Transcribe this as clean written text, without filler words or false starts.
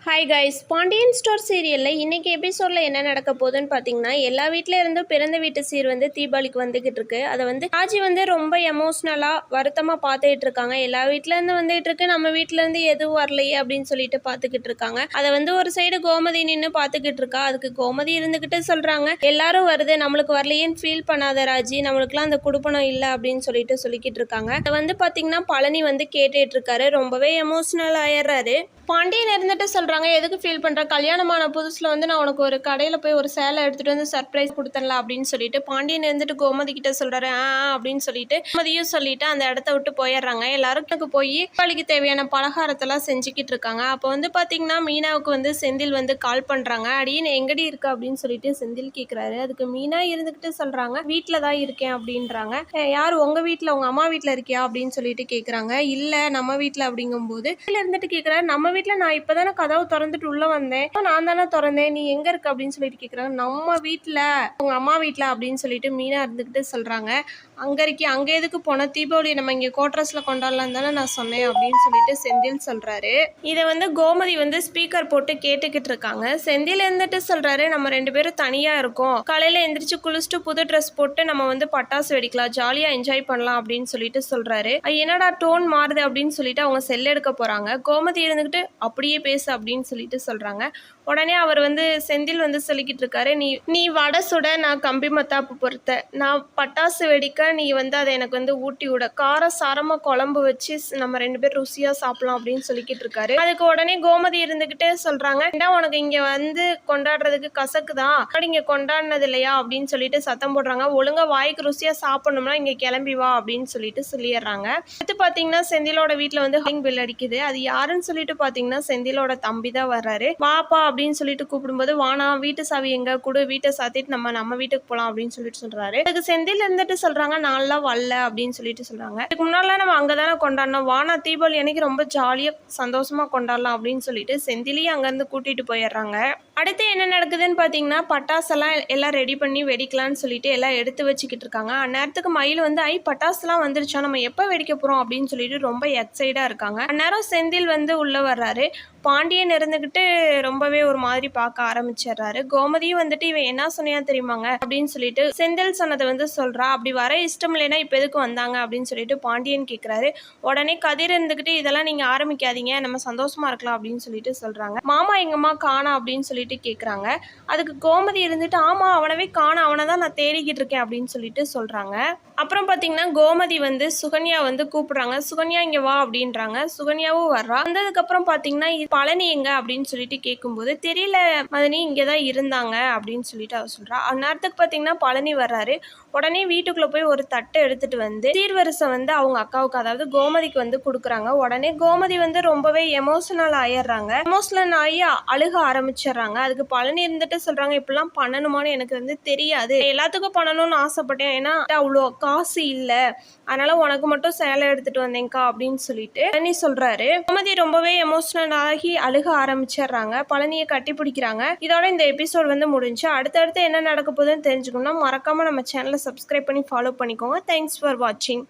Hi guys, Pandian store சீரியலில் இன்றைக்கி எபிசோடில் என்ன நடக்க போகுதுன்னு பார்த்தீங்கன்னா, எல்லா வீட்டில் இருந்தும் பிறந்த வீட்டு சீர் தீபாவளிக்கு வந்துக்கிட்டு இருக்கு. அதை ராஜி ரொம்ப எமோஷ்னலாக வருத்தமாக பார்த்துக்கிட்டு இருக்காங்க. எல்லா வீட்டிலேருந்து வந்துகிட்டு இருக்கு, நம்ம வீட்டிலேருந்து எதுவும் வரலையே அப்படின்னு சொல்லிட்டு பார்த்துக்கிட்டு இருக்காங்க. அதை ஒரு சைடு கோமதி நின்று பார்த்துக்கிட்டு இருக்கா. அதுக்கு கோமதி இருந்துக்கிட்டு சொல்கிறாங்க, எல்லாரும் வருது, நம்மளுக்கு வரலையேன்னு ஃபீல் பண்ணாத ராஜி, நம்மளுக்குலாம் அந்த குடுப்பணம் இல்லை அப்படின்னு சொல்லிக்கிட்டு இருக்காங்க. அதை பார்த்தீங்கன்னா பழனி கேட்டுட்டு இருக்காரு. ரொம்பவே எமோஷ்னல் ஆயிடுறாரு. பாண்டியன் இருந்துட்டு சொல்கிறாங்க, எதுக்கு ஃபீல் பண்ணுற, கல்யாணமான புதுசில் நான் உனக்கு ஒரு கடையில் போய் ஒரு சேலை எடுத்துகிட்டு சர்ப்ரைஸ் கொடுத்தரலாம் அப்படின்னு சொல்லிட்டு பாண்டியன் இருந்துட்டு கோமதி கிட்ட சொல்கிறாரு. அப்படின்னு சொல்லிட்டு கோமதியும் சொல்லிட்டு அந்த இடத்த விட்டு போயிடுறாங்க. எல்லாரும் போய் தீபாவளிக்கு தேவையான பலகாரத்தெல்லாம் செஞ்சுக்கிட்டு இருக்காங்க. அப்போ பார்த்தீங்கன்னா மீனாவுக்கு செந்தில் கால் பண்ணுறாங்க. அடியே எங்கடி இருக்கு அப்படின்னு சொல்லிட்டு செந்தில் கேட்குறாரு. அதுக்கு மீனா இருந்துக்கிட்டு சொல்கிறாங்க, வீட்டில் தான் இருக்கேன் அப்படின்றாங்க. யார் உங்கள் வீட்டில், உங்கள் அம்மா வீட்டில் இருக்கியா அப்படின்னு சொல்லிட்டு கேட்குறாங்க. இல்லை நம்ம வீட்டில் அப்படிங்கும்போது இருந்துட்டு கேட்குறாரு, நம்ம வீட்டில் நான் இப்போ தானே கதவு திறந்துட்டு உள்ளே வந்தேன், நான் தானே திறந்தேன், நீ எங்கே இருக்க அப்படின்னு சொல்லிட்டு கேட்குறாங்க. நம்ம வீட்டில், உங்கள் அம்மா வீட்டில் அப்படின்னு சொல்லிட்டு மீனா இருந்துக்கிட்டு சொல்கிறாங்க. அங்கே எதுக்கு போனால், தீபாவளி நம்ம இங்கே கோட்ரஸில் கொண்டாடலாம் தானே நான் சொன்னேன் அப்படின்னு சொல்லிட்டு செந்தில் சொல்கிறாரு. இதை கோமதி ஸ்பீக்கர் போட்டு கேட்டுக்கிட்டு இருக்காங்க. செந்தில் இருந்துட்டு சொல்கிறாரு, நம்ம 2 பேரும் தனியாக இருக்கோம், காலையில் எந்திரிச்சு குளிச்சுட்டு புது ட்ரெஸ் போட்டு நம்ம பட்டாசு வெடிக்கலாம், ஜாலியாக என்ஜாய் பண்ணலாம் அப்படின்னு சொல்லிட்டு சொல்கிறாரு. என்னடா டோன் மாறுது அப்படின்னு சொல்லிட்டு அவங்க செல் எடுக்க போகிறாங்க. கோமதி இருந்துக்கிட்டு அப்படியே பேசு அப்படின்னு சொல்லிட்டு சொல்கிறாங்க. உடனே அவர் செந்தில் சொல்லிக்கிட்டு இருக்காரு, நீ வடை சுட, நான் கம்பி மத்தாப்பு பொறுத்த, நான் பட்டாசு வெடிக்க, நீ அதை எனக்கு ஊட்டி விட, கார சாரமாக குழம்பு வச்சு நம்ம 2 பேர் ருசியாக சாப்பிடலாம் அப்படின்னு சொல்லிக்கிட்டு இருக்காரு. அதுக்கு உடனே கோமதி இருந்துக்கிட்டே சொல்கிறாங்க, உனக்கு இங்கே கொண்டாடுறதுக்கு கசக்கு தான், இங்கே கொண்டாடினது இல்லையா அப்படின்னு சொல்லிட்டு சத்தம் போடுறாங்க. ஒழுங்காக வாய்க்கு ருசியாக சாப்பிடணும்னா இங்கே கிளம்பி வா அப்படின்னு சொல்லிட்டு சொல்லிடுறாங்க. அடுத்து பார்த்தீங்கன்னா செந்திலோட வீட்டில் ஹாலிங் பெல் அடிக்குது. அது யாருன்னு சொல்லிட்டு பார்த்தீங்கன்னா செந்திலோட தம்பி தான் வர்றாரு. வாப்பா அப்படின்னு சொல்லிட்டு கூப்பிடும்போது, வானா வீட்டு சாவி எங்க கூட, வீட்டை சாத்திட்டு நம்ம வீட்டுக்கு போகலாம் அப்படின்னு சொல்லிட்டு சொல்றாரு. அதுக்கு செந்தில் இருந்துட்டு சொல்றாங்க, நான்லாம் வரல அப்படின்னு சொல்லிட்டு சொல்றாங்க. இதுக்கு முன்னாடிலாம் நம்ம அங்கதானே கொண்டாடணும், வானா தீபாவளி அன்னைக்கு ரொம்ப ஜாலியா சந்தோஷமா கொண்டாடலாம் அப்படின்னு சொல்லிட்டு செந்திலையும் அங்கேருந்து கூட்டிட்டு போயிடுறாங்க. அடுத்து என்ன நடக்குதுன்னு பார்த்தீங்கன்னா, பட்டாசெல்லாம் எல்லாம் ரெடி பண்ணி வெடிக்கலான்னு சொல்லிட்டு எல்லாம் எடுத்து வச்சுக்கிட்டு இருக்காங்க. அந்நேரத்துக்கு மயில் பட்டாசுலாம் வந்துருச்சா, நம்ம எப்போ வெடிக்க போகிறோம் அப்படின்னு சொல்லிட்டு ரொம்ப எக்ஸைட்டாக இருக்காங்க. அந்நேரம் செந்தில் உள்ளே வர்றாரு. பாண்டியன் இருந்துக்கிட்டு ரொம்பவே ஒரு மாதிரி பார்க்க ஆரம்பிச்சிடுறாரு. கோமதியும் இவன் என்ன சொன்னியா தெரியுமாங்க அப்படின்னு சொல்லிட்டு செந்தில் சொன்னதை சொல்கிறா. அப்படி வர இஷ்டம் இல்லைன்னா இப்போ எதுக்கு வந்தாங்க அப்படின்னு சொல்லிட்டு பாண்டியன் கேட்குறாரு. உடனே கதிர் இருந்துக்கிட்டு, இதெல்லாம் நீங்கள் ஆரம்பிக்காதீங்க, நம்ம சந்தோஷமா இருக்கலாம் அப்படின்னு சொல்லிட்டு சொல்கிறாங்க. மாமா எங்கம்மா காணா அப்படின்னு சொல்லிட்டு கேட்குறாங்க. அதுக்கு கோமதி இருந்துட்டு, ஆமாம் அவனவே காணா, அவனை தான் நான் தேடிக்கிட்டு இருக்கேன் அப்படின்னு சொல்லிட்டு சொல்கிறாங்க. அப்புறம் பார்த்தீங்கன்னா கோமதி சுகன்யா கூப்பிடுறாங்க. சுகன்யா இங்கே வா அப்படின்றாங்க. சுகன்யாவும் வர்றா. வந்ததுக்கப்புறம் பார்த்தீங்கன்னா பழனி எங்க அப்படின்னு சொல்லிட்டு கேட்கும்போது, தெரியல மதனி, இங்கே தான் இருந்தாங்க அப்படின்னு சொல்லிட்டு அவ சொல்கிறா. அந்நேரத்துக்கு பார்த்தீங்கன்னா பழனி வர்றாரு. உடனே வீட்டுக்குள்ளே போய் ஒரு தட்டை எடுத்துகிட்டு சீர்வரிசை அவங்க அக்காவுக்கு, அதாவது கோமதிக்கு கொடுக்குறாங்க. உடனே கோமதி ரொம்பவே எமோஷனல் ஆயிடுறாங்க. எமோஷனல் ஆகி அழுக ஆரம்பிச்சிடுறாங்க. அதுக்கு பழனி இருந்துட்டு சொல்கிறாங்க, இப்படிலாம் பண்ணணுமான்னு எனக்கு தெரியாது, எல்லாத்துக்கும் பண்ணணும்னு ஆசைப்பட்டேன், ஏன்னா அவ்வளோ காசு இல்லை, அதனால உனக்கு மட்டும் சேலை எடுத்துகிட்டு வந்தேங்க்கா அப்படின்னு சொல்லிட்டு பழனி சொல்கிறாரு. கோமதி ரொம்பவே எமோஷனல் ஆகி அழுக ஆரம்பிச்சிடுறாங்க. பழனியை கட்டி பிடிக்கிறாங்க. இதோட இந்த எபிசோட் முடிஞ்சு. அடுத்தடுத்து என்ன நடக்க போகுதுன்னு தெரிஞ்சுக்கணும்னா மறக்காம நம்ம சேனலை சப்ஸ்கிரைப் பண்ணி ஃபாலோ பண்ணிக்கோங்க. தேங்க்ஸ் ஃபார் வாட்சிங்.